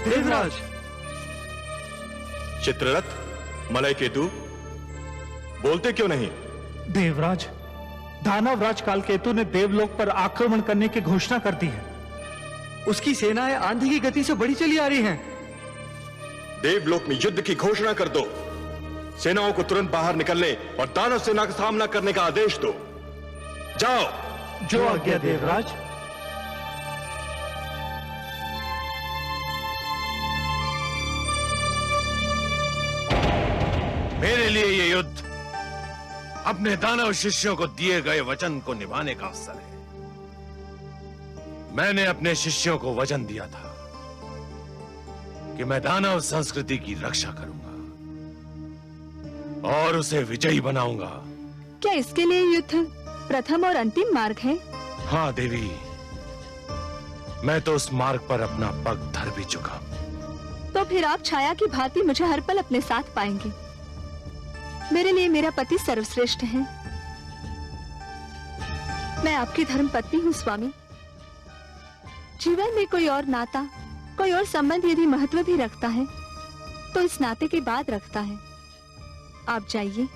Devraj. Chitraratha, Malay Ketu, बोलते क्यों नहीं? देवराज, दानवराज कालकेतु ने देवलोक पर आक्रमण करने की घोषणा कर दी है। उसकी सेनाएं आंधी की गति से बढ़ी चली आ रही हैं। देवलोक में युद्ध की घोषणा कर दो। सेनाओं को तुरंत बाहर निकलने और दानव सेना का सामना करने का आदेश दो। जाओ। जो आज्ञा देवराज। मेरे लिए ये युद्ध अपने दानव शिष्यों को दिए गए वचन को निभाने का अवसर है। मैंने अपने शिष्यों को वचन दिया था कि मैं दानव संस्कृति की रक्षा करूंगा और उसे विजयी बनाऊंगा। क्या इसके लिए युद्ध प्रथम और अंतिम मार्ग है? हाँ देवी, मैं तो उस मार्ग पर अपना पग धर भी चुका। तो फिर आप छाया की भांति मुझे हर पल अपने साथ पाएंगे। मेरे लिए मेरा पति सर्वश्रेष्ठ है। मैं आपकी धर्म पत्नी हूँ स्वामी। जीवन में कोई और नाता, कोई और संबंध यदि महत्व भी रखता है तो इस नाते के बाद रखता है। आप जाइए,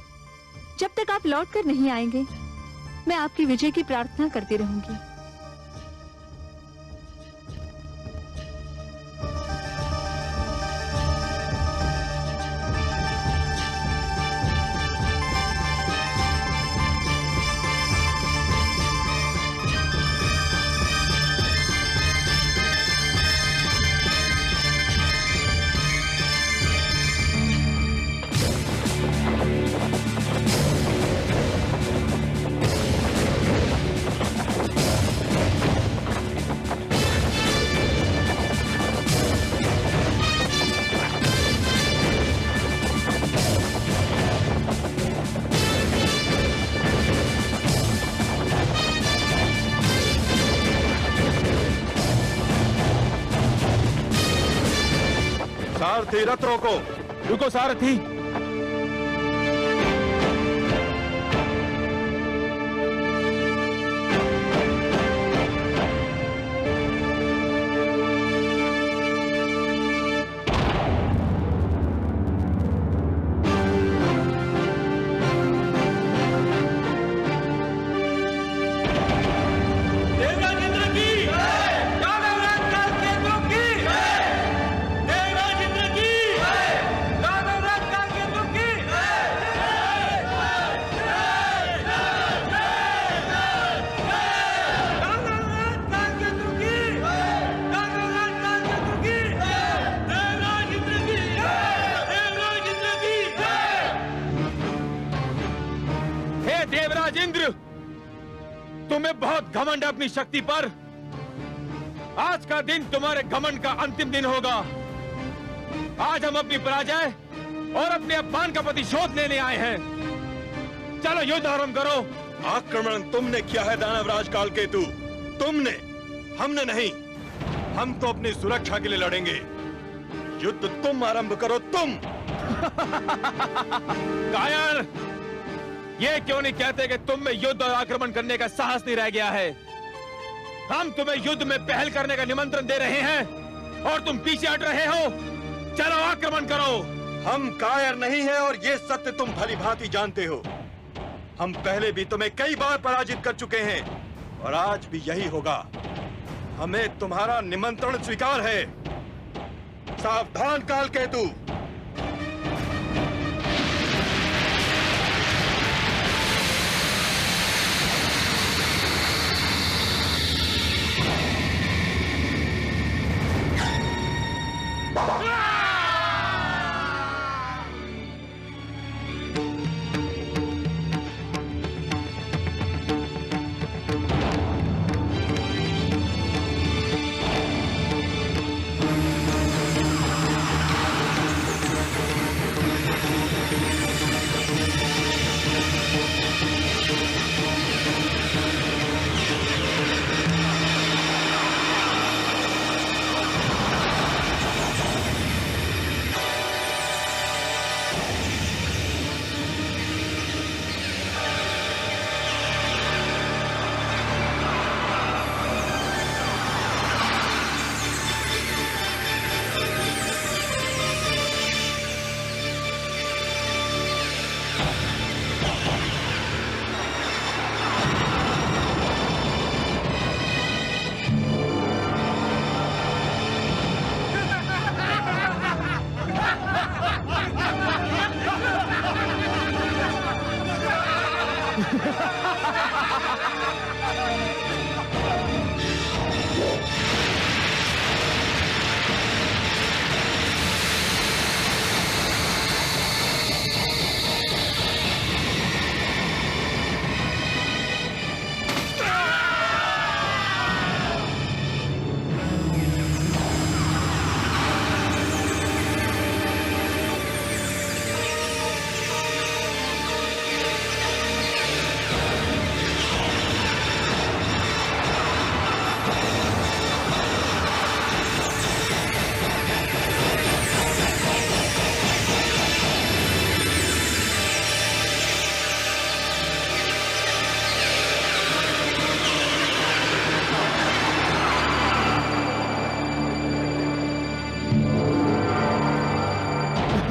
जब तक आप लौट कर नहीं आएंगे मैं आपकी विजय की प्रार्थना करती रहूंगी। सारथी, रथ रोको। रुको सारथी। तुम्हें बहुत घमंड है अपनी शक्ति पर। आज का दिन तुम्हारे घमंड का अंतिम दिन होगा। आज हम अपनी पराजय और अपने अपमान का प्रतिशोध लेने आए हैं। चलो युद्ध आरंभ करो। आक्रमण तुमने किया है दानवराज कालकेतु, तुमने, हमने नहीं। हम तो अपनी सुरक्षा के लिए लड़ेंगे। युद्ध तुम आरंभ करो, तुम। कायर, ये क्यों नहीं कहते कि तुम में युद्ध और आक्रमण करने का साहस नहीं रह गया है? हम तुम्हें युद्ध में पहल करने का निमंत्रण दे रहे हैं और तुम पीछे हट रहे हो। चलो आक्रमण करो। हम कायर नहीं हैं और ये सत्य तुम भली भांति जानते हो। हम पहले भी तुम्हें कई बार पराजित कर चुके हैं और आज भी यही होगा। हमें तुम्हारा निमंत्रण स्वीकार है। सावधान कालकेतु।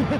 अब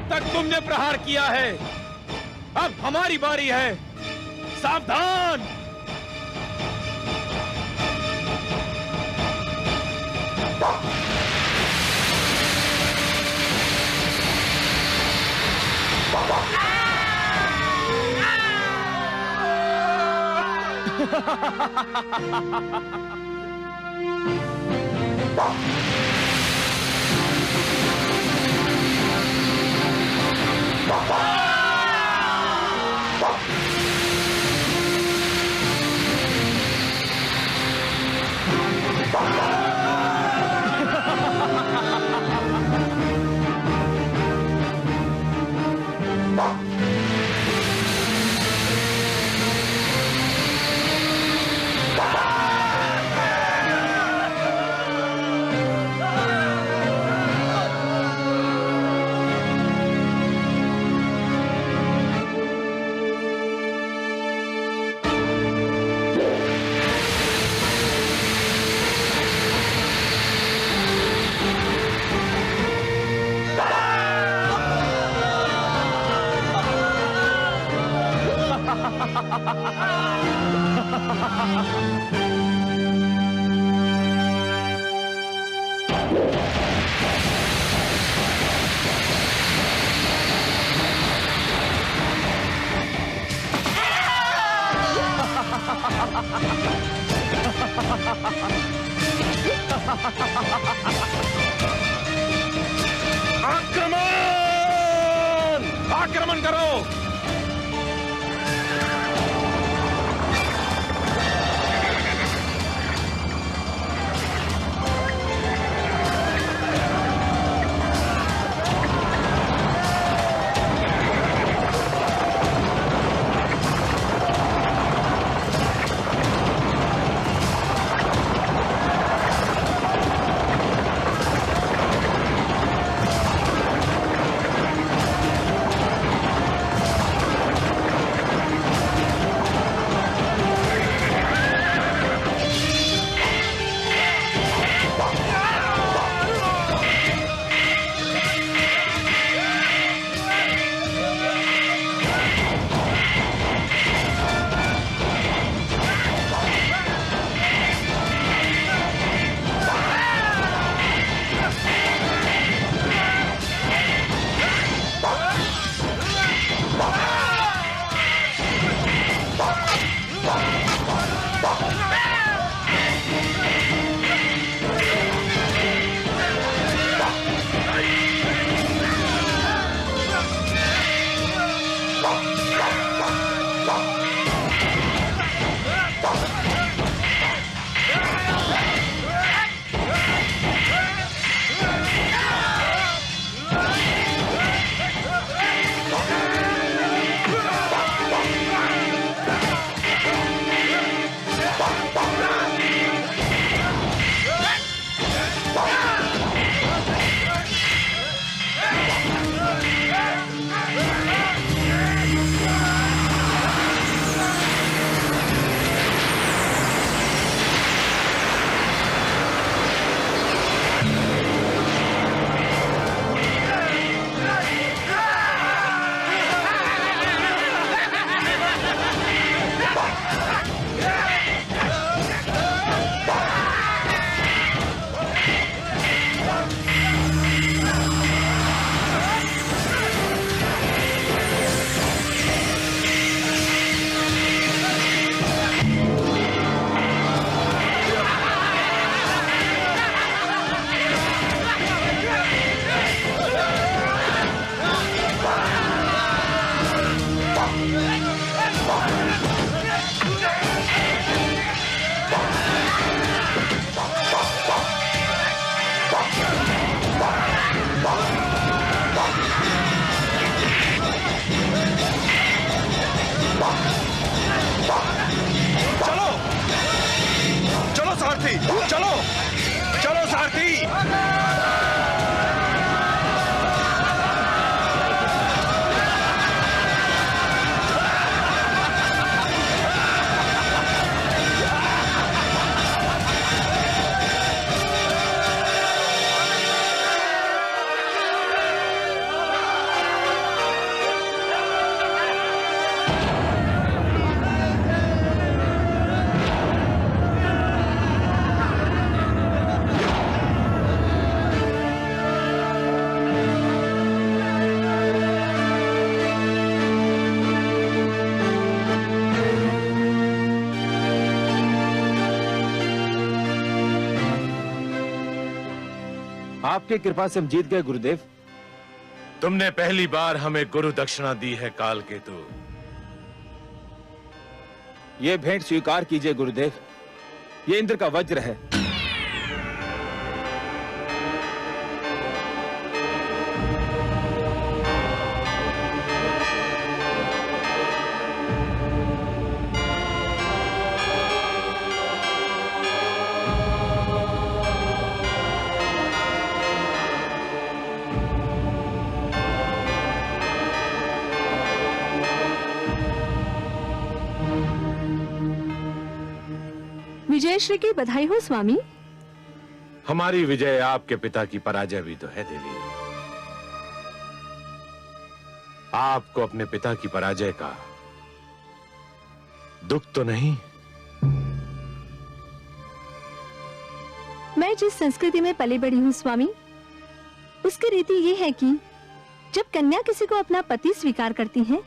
तक तुमने प्रहार किया है, अब हमारी बारी है। सावधान! आक्रमण! आक्रमण करो! चलो चलो सारथी। आपकी कृपा से हम जीत गए गुरुदेव। तुमने पहली बार हमें गुरु दक्षिणा दी है काल केतु। ये भेंट स्वीकार कीजिए गुरुदेव, ये इंद्र का वज्र है। विजयश्री की बधाई हो स्वामी। हमारी विजय आपके पिता की पराजय भी तो है देवी। आपको अपने पिता की पराजय का दुख तो नहीं? मैं जिस संस्कृति में पली बड़ी हूँ स्वामी, उसकी रीति ये है कि जब कन्या किसी को अपना पति स्वीकार करती है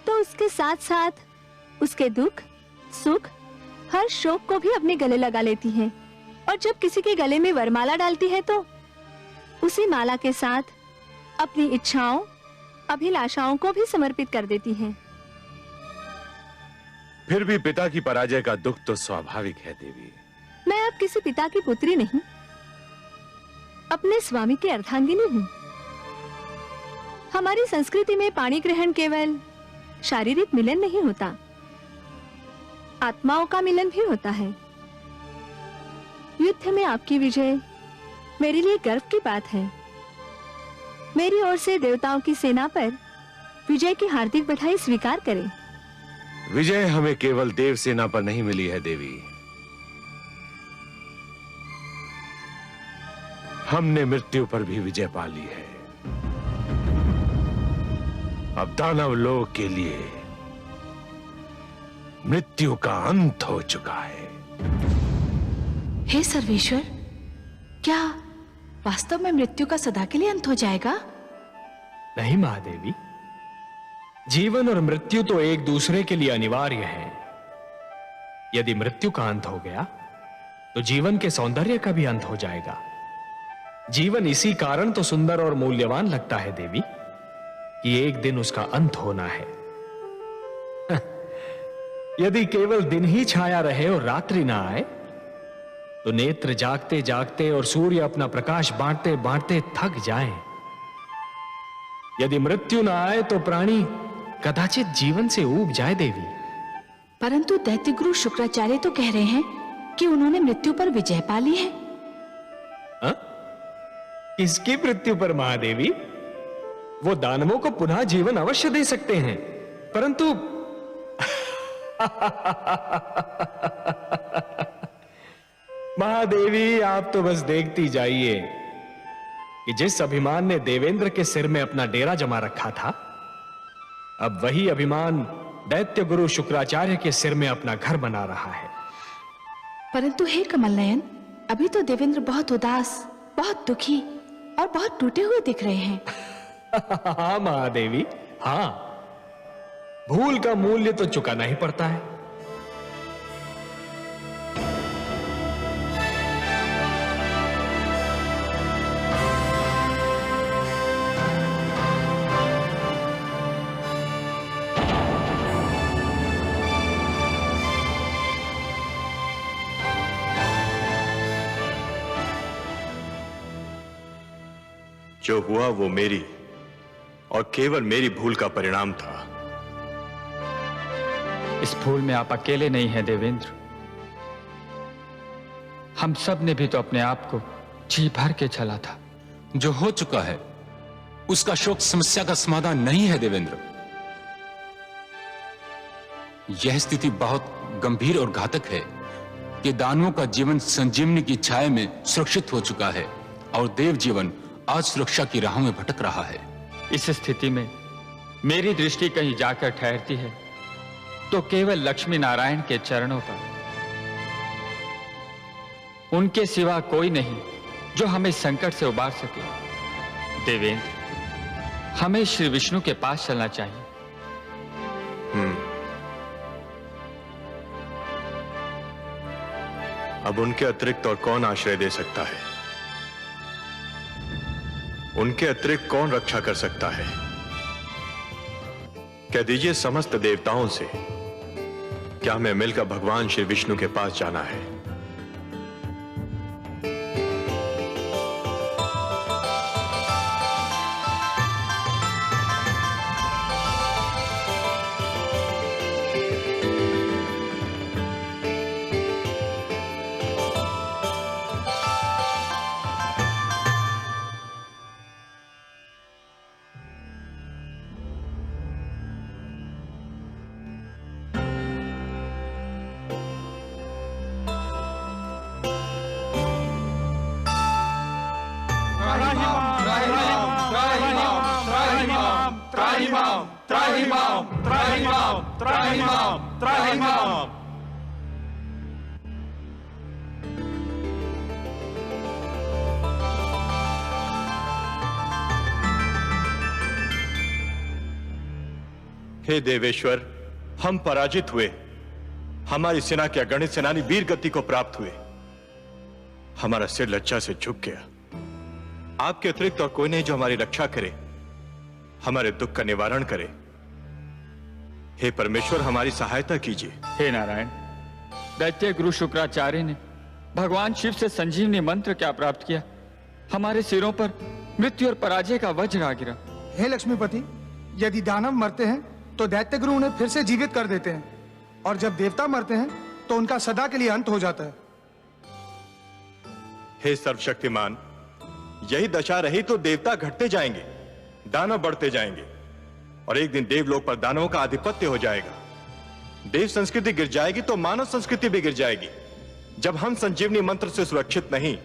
तो उसके साथ साथ उसके दुख, सुख, हर शोक को भी अपने गले लगा लेती है। और जब किसी के गले में वरमाला डालती है तो उसी माला के साथ अपनी इच्छाओं, अभिलाषाओं को भी समर्पित कर देती है। फिर भी पिता की पराजय का दुख तो स्वाभाविक है देवी। मैं अब किसी पिता की पुत्री नहीं, अपने स्वामी की अर्धांगिनी हूँ। हमारी संस्कृति में पाणी ग्रहण केवल शारीरिक मिलन नहीं होता, आत्माओं का मिलन भी होता है। युद्ध में आपकी विजय मेरे लिए गर्व की बात है। मेरी ओर से देवताओं की सेना पर विजय की हार्दिक बधाई स्वीकार करें। विजय हमें केवल देव सेना पर नहीं मिली है देवी, हमने मृत्यु पर भी विजय पा ली है। अब दानव लोक के लिए मृत्यु का अंत हो चुका है। हे सर्वेश्वर, क्या वास्तव में मृत्यु का सदा के लिए अंत हो जाएगा? नहीं महादेवी, जीवन और मृत्यु तो एक दूसरे के लिए अनिवार्य है। यदि मृत्यु का अंत हो गया तो जीवन के सौंदर्य का भी अंत हो जाएगा। जीवन इसी कारण तो सुंदर और मूल्यवान लगता है देवी कि एक दिन उसका अंत होना है। यदि केवल दिन ही छाया रहे और रात्रि ना आए तो नेत्र जागते जागते और सूर्य अपना प्रकाश बांटते बांटते थक जाएं। यदि मृत्यु ना आए तो प्राणी कदाचित जीवन से ऊब जाए देवी। परंतु दैत्य गुरु शुक्राचार्य तो कह रहे हैं कि उन्होंने मृत्यु पर विजय पा ली है। हा? किसकी मृत्यु पर महादेवी? वो दानवों को पुनः जीवन अवश्य दे सकते हैं, परंतु महादेवी आप तो बस देखती जाइए कि जिस अभिमान ने देवेंद्र के सिर में अपना डेरा जमा रखा था, अब वही अभिमान दैत्य गुरु शुक्राचार्य के सिर में अपना घर बना रहा है। परंतु हे कमल नयन, अभी तो देवेंद्र बहुत उदास, बहुत दुखी और बहुत टूटे हुए दिख रहे हैं। हाँ महादेवी, हाँ, भूल का मूल्य तो चुकाना ही पड़ता है। जो हुआ वो मेरी और केवल मेरी भूल का परिणाम था। इस भूल में आप अकेले नहीं हैं देवेंद्र। हम सब ने भी तो अपने आप को जी भर के छला था। जो हो चुका है उसका शोक समस्या का समाधान नहीं है देवेंद्र। यह स्थिति बहुत गंभीर और घातक है कि दानवों का जीवन संजीवनी की छाया में सुरक्षित हो चुका है और देव जीवन आज सुरक्षा की राह में भटक रहा है। इस स्थिति में मेरी दृष्टि कहीं जाकर ठहरती है तो केवल लक्ष्मी नारायण के चरणों पर। उनके सिवा कोई नहीं जो हमें संकट से उबार सके। देवेंद्र, हमें श्री विष्णु के पास चलना चाहिए। अब उनके अतिरिक्त और कौन आश्रय दे सकता है? उनके अतिरिक्त कौन रक्षा कर सकता है? कह दीजिए समस्त देवताओं से, क्या हमें मिलकर भगवान श्री विष्णु के पास जाना है? हे देवेश्वर, हम पराजित हुए। हमारी सेना के अगणित सेनानी वीर गति को प्राप्त हुए। हमारा सिर लज्जा से झुक गया। आपके अतिरिक्त और कोई नहीं जो हमारी रक्षा करे, हमारे दुख का निवारण करे। हे परमेश्वर, हमारी सहायता कीजिए। हे नारायण, दैत्य गुरु शुक्राचार्य ने भगवान शिव से संजीवनी मंत्र क्या प्राप्त किया? हमारे सिरों पर मृत्यु और पराजय का वज्र आ गिरा। हे लक्ष्मीपति, यदि दानव मरते हैं तो दैत्य गुरु उन्हें फिर से जीवित कर देते हैं, और जब देवता मरते हैं तो उनका सदा के लिए अंत हो जाता है। हे सर्वशक्तिमान, यही दशा रही तो देवता घटते जाएंगे, दानव बढ़ते जाएंगे, और एक दिन देवलोक पर दानवों का आधिपत्य हो जाएगा। देव संस्कृति गिर जाएगी तो मानव संस्कृति भी गिर जाएगी। जब हम संजीवनी मंत्र से सुरक्षित नहीं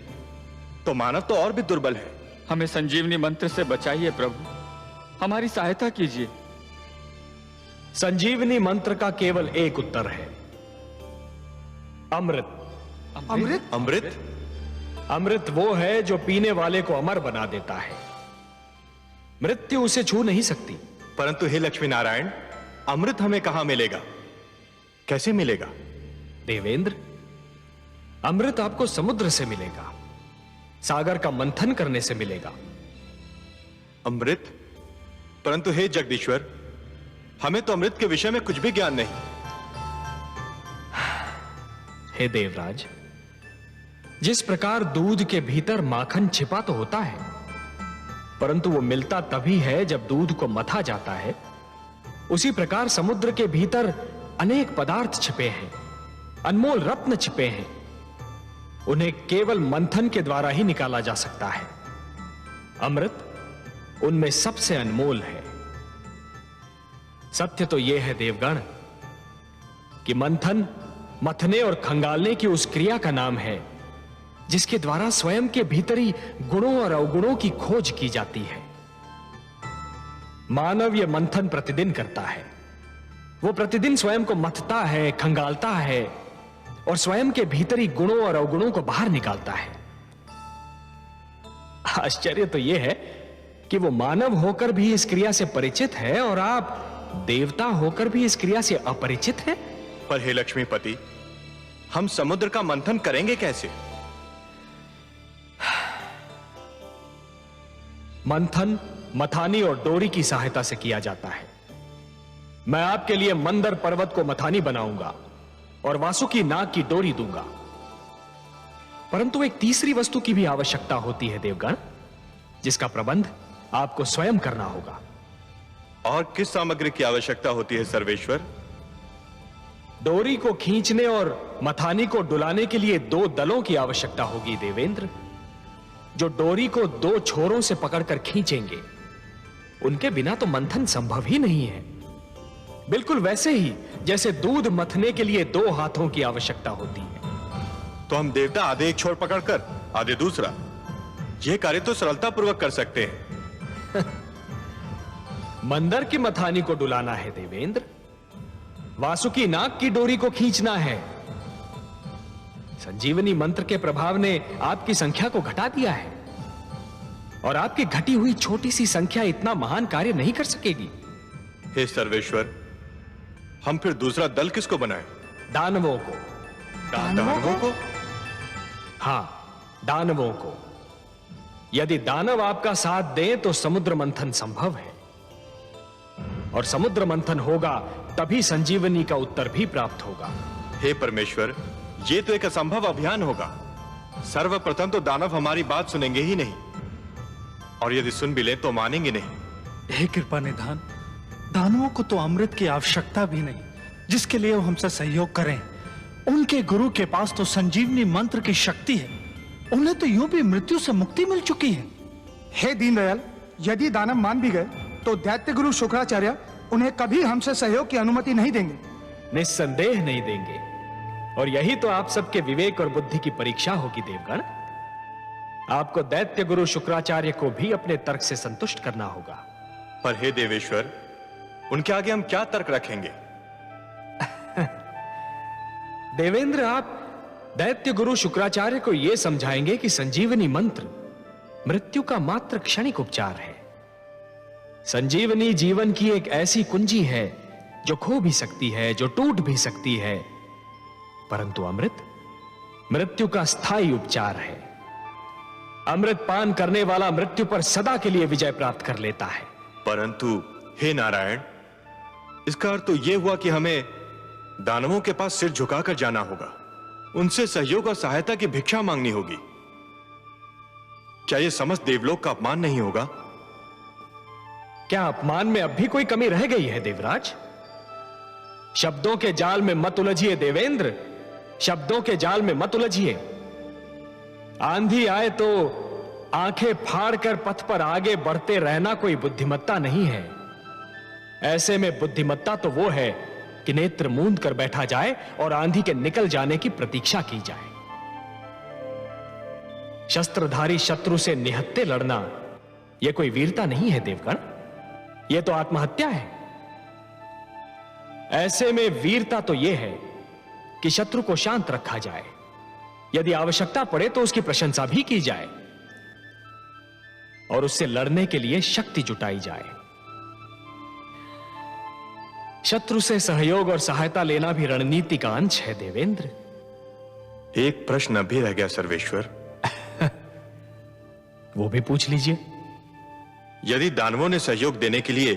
तो मानव तो और भी दुर्बल है। हमें संजीवनी मंत्र से बचाइए प्रभु, हमारी सहायता कीजिए। संजीवनी मंत्र का केवल एक उत्तर है, अमृत। अमृत? अमृत? अमृत वो है जो पीने वाले को अमर बना देता है। मृत्यु उसे छू नहीं सकती। परंतु हे लक्ष्मी नारायण, अमृत हमें कहां मिलेगा, कैसे मिलेगा? देवेंद्र, अमृत आपको समुद्र से मिलेगा, सागर का मंथन करने से मिलेगा। अमृत? परंतु हे जगदीश्वर, हमें तो अमृत के विषय में कुछ भी ज्ञान नहीं। हे देवराज, जिस प्रकार दूध के भीतर माखन छिपा तो होता है, परंतु वो मिलता तभी है जब दूध को मथा जाता है, उसी प्रकार समुद्र के भीतर अनेक पदार्थ छिपे हैं, अनमोल रत्न छिपे हैं। उन्हें केवल मंथन के द्वारा ही निकाला जा सकता है। अमृत उनमें सबसे अनमोल है। सत्य तो यह है देवगण कि मंथन मथने और खंगालने की उस क्रिया का नाम है जिसके द्वारा स्वयं के भीतरी गुणों और अवगुणों की खोज की जाती है। मानव यह मंथन प्रतिदिन करता है। वो प्रतिदिन स्वयं को मथता है, खंगालता है और स्वयं के भीतरी गुणों और अवगुणों को बाहर निकालता है। आश्चर्य तो यह है कि वो मानव होकर भी इस क्रिया से परिचित है और आप देवता होकर भी इस क्रिया से अपरिचित हैं। पर हे लक्ष्मीपति, हम समुद्र का मंथन करेंगे कैसे? मंथन मथानी और डोरी की सहायता से किया जाता है। मैं आपके लिए मंदर पर्वत को मथानी बनाऊंगा और वासुकी नाग की डोरी दूंगा, परंतु एक तीसरी वस्तु की भी आवश्यकता होती है देवगण, जिसका प्रबंध आपको स्वयं करना होगा। और किस सामग्री की आवश्यकता होती है सर्वेश्वर? डोरी को खींचने और मथानी को डुलाने के लिए 2 दलों की आवश्यकता होगी देवेंद्र, जो डोरी को 2 छोरों से पकड़कर खींचेंगे। उनके बिना तो मंथन संभव ही नहीं है। बिल्कुल वैसे ही जैसे दूध मथने के लिए 2 हाथों की आवश्यकता होती है। तो हम देवता आधे एक छोर पकड़कर आधे दूसरा, यह कार्य तो सरलता पूर्वक कर सकते हैं। मंदर की मथानी को डुलाना है देवेंद्र, वासुकी नाग की डोरी को खींचना है। संजीवनी मंत्र के प्रभाव ने आपकी संख्या को घटा दिया है और आपकी घटी हुई छोटी सी संख्या इतना महान कार्य नहीं कर सकेगी। हे सर्वेश्वर, हम फिर दूसरा दल किसको बनाएं? दानवों को। दानवों को? हां, दानवों को। यदि दानव आपका साथ दें तो समुद्र मंथन संभव है, और समुद्र मंथन होगा तभी संजीवनी का उत्तर भी प्राप्त होगा। हे परमेश्वर, ये तो एक असंभव अभियान होगा। सर्वप्रथम तो दानव हमारी बात सुनेंगे ही नहीं, और यदि सुन भी ले तो मानेंगे नहीं। हे कृपा निधान, दानवों को तो अमृत की आवश्यकता भी नहीं जिसके लिए वो हमसे सहयोग करें। उनके गुरु के पास तो संजीवनी मंत्र की शक्ति है, उन्हें तो यूं भी मृत्यु से मुक्ति मिल चुकी है। हे दीनदयाल, यदि दानव मान भी गए तो दैत्य गुरु शुक्राचार्य उन्हें कभी हमसे सहयोग की अनुमति नहीं देंगे। निस्संदेह नहीं देंगे, और यही तो आप सबके विवेक और बुद्धि की परीक्षा होगी देवगण। आपको दैत्य गुरु शुक्राचार्य को भी अपने तर्क से संतुष्ट करना होगा। पर हे देवेश्वर, उनके आगे हम क्या तर्क रखेंगे? देवेंद्र, आप दैत्य गुरु शुक्राचार्य को यह समझाएंगे कि संजीवनी मंत्र मृत्यु का मात्र क्षणिक उपचार है। संजीवनी जीवन की एक ऐसी कुंजी है जो खो भी सकती है, जो टूट भी सकती है, परंतु अमृत मृत्यु का स्थायी उपचार है। अमृत पान करने वाला मृत्यु पर सदा के लिए विजय प्राप्त कर लेता है। परंतु हे नारायण, इसका अर्थ तो यह हुआ कि हमें दानवों के पास सिर झुकाकर जाना होगा, उनसे सहयोग और सहायता की भिक्षा मांगनी होगी। क्या यह समस्त देवलोक का अपमान नहीं होगा? क्या अपमान में अब भी कोई कमी रह गई है देवराज? शब्दों के जाल में मत उलझिए देवेंद्र, शब्दों के जाल में मत उलझिए। आंधी आए तो आंखें फाड़कर पथ पर आगे बढ़ते रहना कोई बुद्धिमत्ता नहीं है। ऐसे में बुद्धिमत्ता तो वो है कि नेत्र मूंद कर बैठा जाए और आंधी के निकल जाने की प्रतीक्षा की जाए। शस्त्रधारी शत्रु से निहत्थे लड़ना यह कोई वीरता नहीं है देवगण, यह तो आत्महत्या है। ऐसे में वीरता तो यह है कि शत्रु को शांत रखा जाए, यदि आवश्यकता पड़े तो उसकी प्रशंसा भी की जाए और उससे लड़ने के लिए शक्ति जुटाई जाए। शत्रु से सहयोग और सहायता लेना भी रणनीति का अंश है देवेंद्र। एक प्रश्न अभी रह गया सर्वेश्वर। वो भी पूछ लीजिए। यदि दानवों ने सहयोग देने के लिए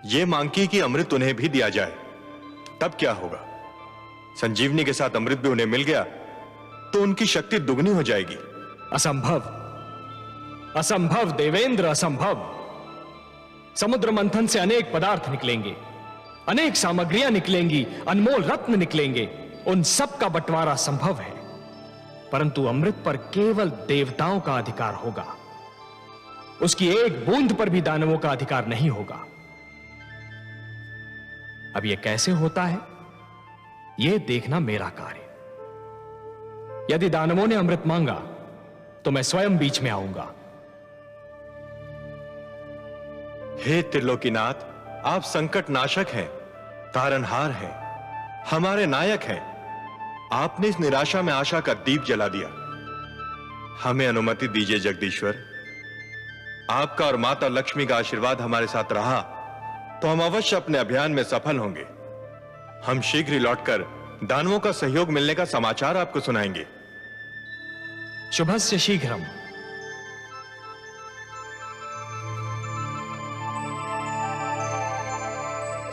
यह मांग की कि अमृत उन्हें भी दिया जाए, तब क्या होगा? संजीवनी के साथ अमृत भी उन्हें मिल गया तो उनकी शक्ति दुगनी हो जाएगी। असंभव, असंभव देवेंद्र, असंभव। समुद्र मंथन से अनेक पदार्थ निकलेंगे, अनेक सामग्रियां निकलेंगी, अनमोल रत्न निकलेंगे, उन सब का बंटवारा संभव है, परंतु अमृत पर केवल देवताओं का अधिकार होगा। उसकी एक बूंद पर भी दानवों का अधिकार नहीं होगा। अब यह कैसे होता है, यह देखना मेरा कार्य। यदि दानवों ने अमृत मांगा तो मैं स्वयं बीच में आऊंगा। हे त्रिलोकीनाथ, आप संकट नाशक हैं, तारनहार हैं, हमारे नायक हैं। आपने इस निराशा में आशा का दीप जला दिया। हमें अनुमति दीजिए जगदीश्वर। आपका और माता लक्ष्मी का आशीर्वाद हमारे साथ रहा तो हम अवश्य अपने अभियान में सफल होंगे। हम शीघ्र ही लौटकर दानवों का सहयोग मिलने का समाचार आपको सुनाएंगे। शुभस्य शीघ्रम।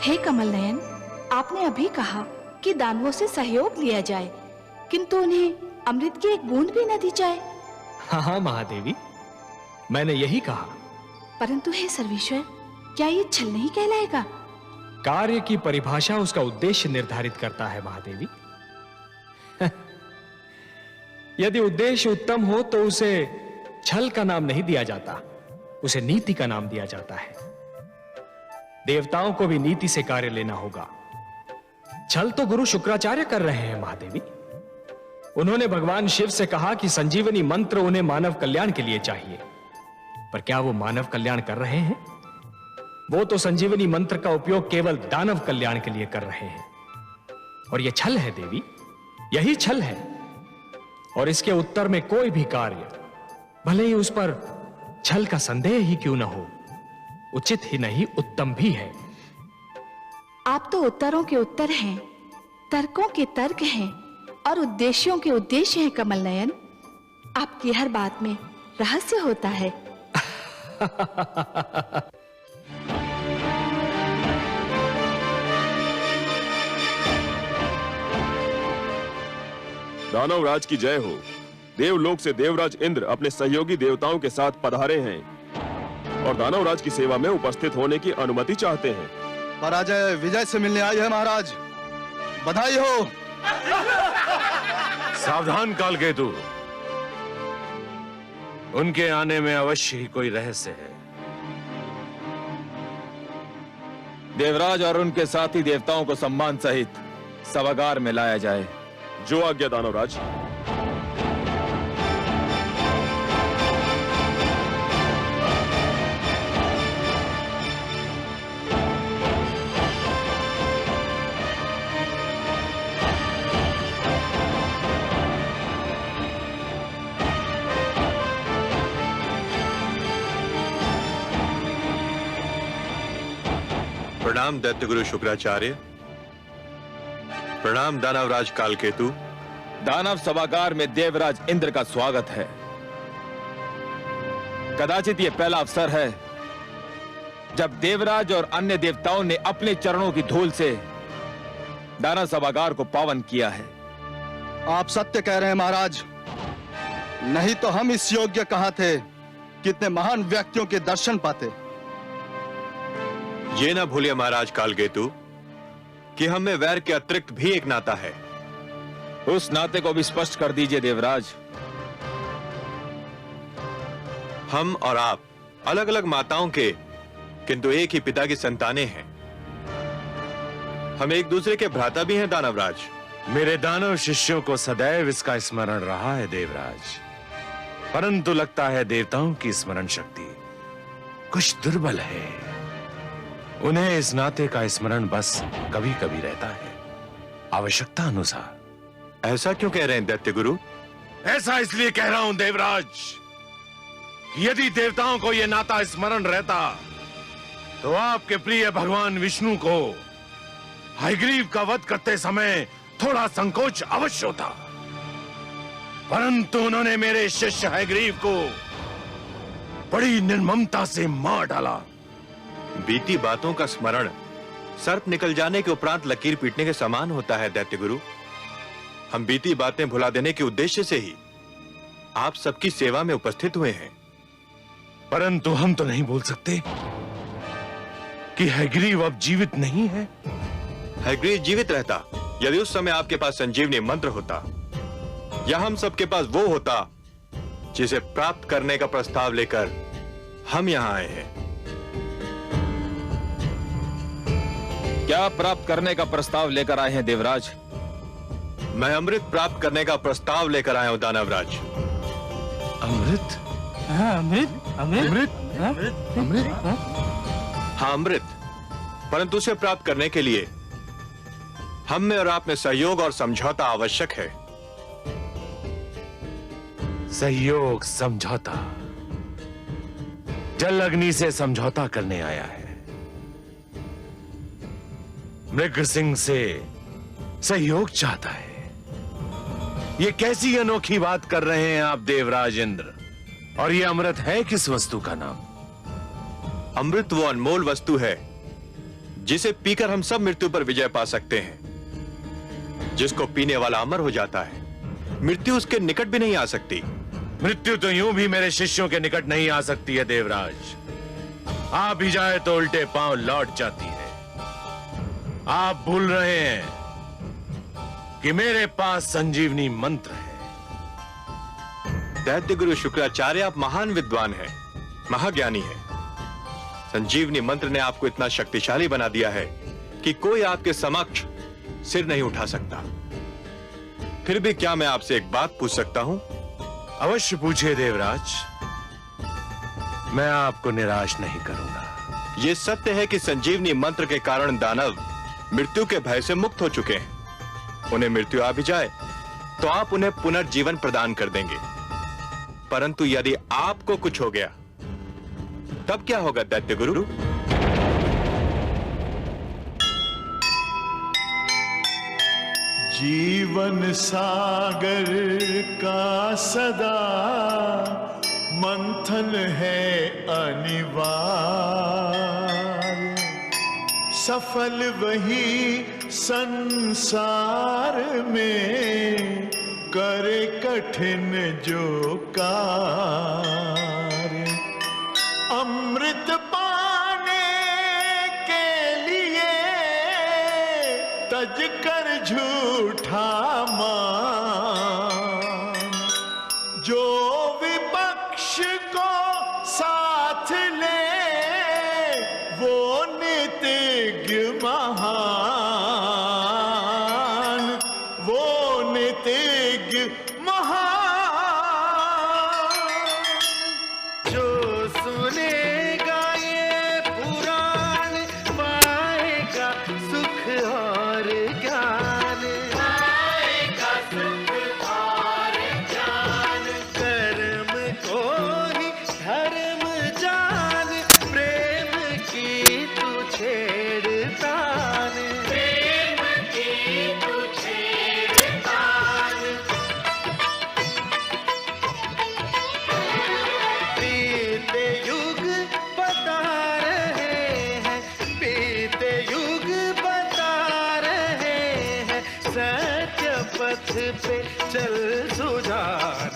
हे कमल नयन, आपने अभी कहा कि दानवों से सहयोग लिया जाए, किंतु उन्हें अमृत की एक बूंद भी न दी जाए। हाँ महादेवी, मैंने यही कहा। परंतु हे सर्वेश्वर, क्या ये छल नहीं कहलाएगा? कार्य की परिभाषा उसका उद्देश्य निर्धारित करता है महादेवी। यदि उद्देश्य उत्तम हो तो उसे छल का नाम नहीं दिया जाता, उसे नीति का नाम दिया जाता है। देवताओं को भी नीति से कार्य लेना होगा। छल तो गुरु शुक्राचार्य कर रहे हैं महादेवी। उन्होंने भगवान शिव से कहा कि संजीवनी मंत्र उन्हें मानव कल्याण के लिए चाहिए, पर क्या वो मानव कल्याण कर रहे हैं? वो तो संजीवनी मंत्र का उपयोग केवल दानव कल्याण के लिए कर रहे हैं, और यह छल है देवी, यही छल है। और इसके उत्तर में कोई भी कार्य, भले ही उस पर छल का संदेह ही क्यों न हो, उचित ही नहीं उत्तम भी है। आप तो उत्तरों के उत्तर हैं, तर्कों के तर्क हैं और उद्देश्यों के उद्देश्य हैं कमल नयन। आपकी हर बात में रहस्य होता है। दानवराज की जय हो। देवलोक से देवराज इंद्र अपने सहयोगी देवताओं के साथ पधारे हैं और दानवराज की सेवा में उपस्थित होने की अनुमति चाहते हैं। पराजय विजय से मिलने आई है महाराज, बधाई हो। सावधान कालकेतु, उनके आने में अवश्य ही कोई रहस्य है। देवराज और उनके साथी देवताओं को सम्मान सहित सभागार में लाया जाए। जो आज्ञा दानवराज। प्रणाम दैत्यगुरु शुक्राचार्य। प्रणाम दानवराज कालकेतु। दानव सभागार में देवराज इंद्र का स्वागत है। कदाचित यह पहला अवसर है जब देवराज और अन्य देवताओं ने अपने चरणों की धूल से दानव सभागार को पावन किया है। आप सत्य कह रहे हैं महाराज, नहीं तो हम इस योग्य कहां थे, कितने महान व्यक्तियों के दर्शन पाते। ये ना भूलिए महाराज कालकेतु कि हमें वैर के अतिरिक्त भी एक नाता है। उस नाते को भी स्पष्ट कर दीजिए देवराज। हम और आप अलग अलग माताओं के किंतु एक ही पिता की संतानें हैं। हम एक दूसरे के भ्राता भी हैं दानवराज। मेरे दानव शिष्यों को सदैव इसका स्मरण रहा है देवराज, परंतु लगता है देवताओं की स्मरण शक्ति कुछ दुर्बल है। उन्हें इस नाते का स्मरण बस कभी कभी रहता है, आवश्यकता अनुसार। ऐसा क्यों कह रहे हैं दैत्य गुरु? ऐसा इसलिए कह रहा हूं देवराज, यदि देवताओं को यह नाता स्मरण रहता तो आपके प्रिय भगवान विष्णु को हयग्रीव का वध करते समय थोड़ा संकोच अवश्य होता, परंतु उन्होंने मेरे शिष्य हयग्रीव को बड़ी निर्ममता से मार डाला। बीती बातों का स्मरण सर्प निकल जाने के उपरांत लकीर पीटने के समान होता है दैत्य गुरु। हम बीती बातें भुला देने के उद्देश्य से ही आप सबकी सेवा में उपस्थित हुए हैं। परंतु हम तो नहीं बोल सकते कि हैग्रीव अब जीवित नहीं है। हैग्रीव जीवित रहता यदि उस समय आपके पास संजीवनी मंत्र होता, या हम सबके पास वो होता जिसे प्राप्त करने का प्रस्ताव लेकर हम यहां आए हैं। क्या प्राप्त करने का प्रस्ताव लेकर आए हैं देवराज? मैं अमृत प्राप्त करने का प्रस्ताव लेकर आया हूं दानवराज। अमृत? हाँ अमृत, परंतु उसे प्राप्त करने के लिए हम में और आप में सहयोग और समझौता आवश्यक है। सहयोग, समझौता। जल अग्नि से समझौता करने आया है, मृग सिंह से सहयोग चाहता है। ये कैसी अनोखी बात कर रहे हैं आप देवराज इंद्र? और ये अमृत है किस वस्तु का नाम? अमृत वो अनमोल वस्तु है जिसे पीकर हम सब मृत्यु पर विजय पा सकते हैं। जिसको पीने वाला अमर हो जाता है, मृत्यु उसके निकट भी नहीं आ सकती। मृत्यु तो यूं भी मेरे शिष्यों के निकट नहीं आ सकती है देवराज। आ भी जाए तो उल्टे पांव लौट जाती है। आप भूल रहे हैं कि मेरे पास संजीवनी मंत्र है। दैत्य गुरु शुक्राचार्य, आप महान विद्वान हैं, महाज्ञानी हैं। संजीवनी मंत्र ने आपको इतना शक्तिशाली बना दिया है कि कोई आपके समक्ष सिर नहीं उठा सकता। फिर भी क्या मैं आपसे एक बात पूछ सकता हूं? अवश्य पूछिए देवराज, मैं आपको निराश नहीं करूंगा। यह सत्य है कि संजीवनी मंत्र के कारण दानव मृत्यु के भय से मुक्त हो चुके हैं। उन्हें मृत्यु आ भी जाए तो आप उन्हें पुनर्जीवन प्रदान कर देंगे। परंतु यदि आपको कुछ हो गया तब क्या होगा दैत्य गुरु? जीवन सागर का सदा मंथन है अनिवार्य, सफल वही संसार में करे कठिन जो कार्य। अमृत पाने के लिए तज कर झूठा मान, जो विपक्ष को साथ ले वो नीतिज्ञ महान, वो नीतिज्ञ महान। जो सुनेगा ये पुराण पाएगा सुख और ज्ञान, पाएगा सुख और ज्ञान। कर्म को ही धर्म जान, प्रेम की तू छेड़तान, प्रेम की तू छेड़तान। बीते युग बता रहे हैं, बीते युग बता रहे हैं, सत्य पथ पे चल सुजान।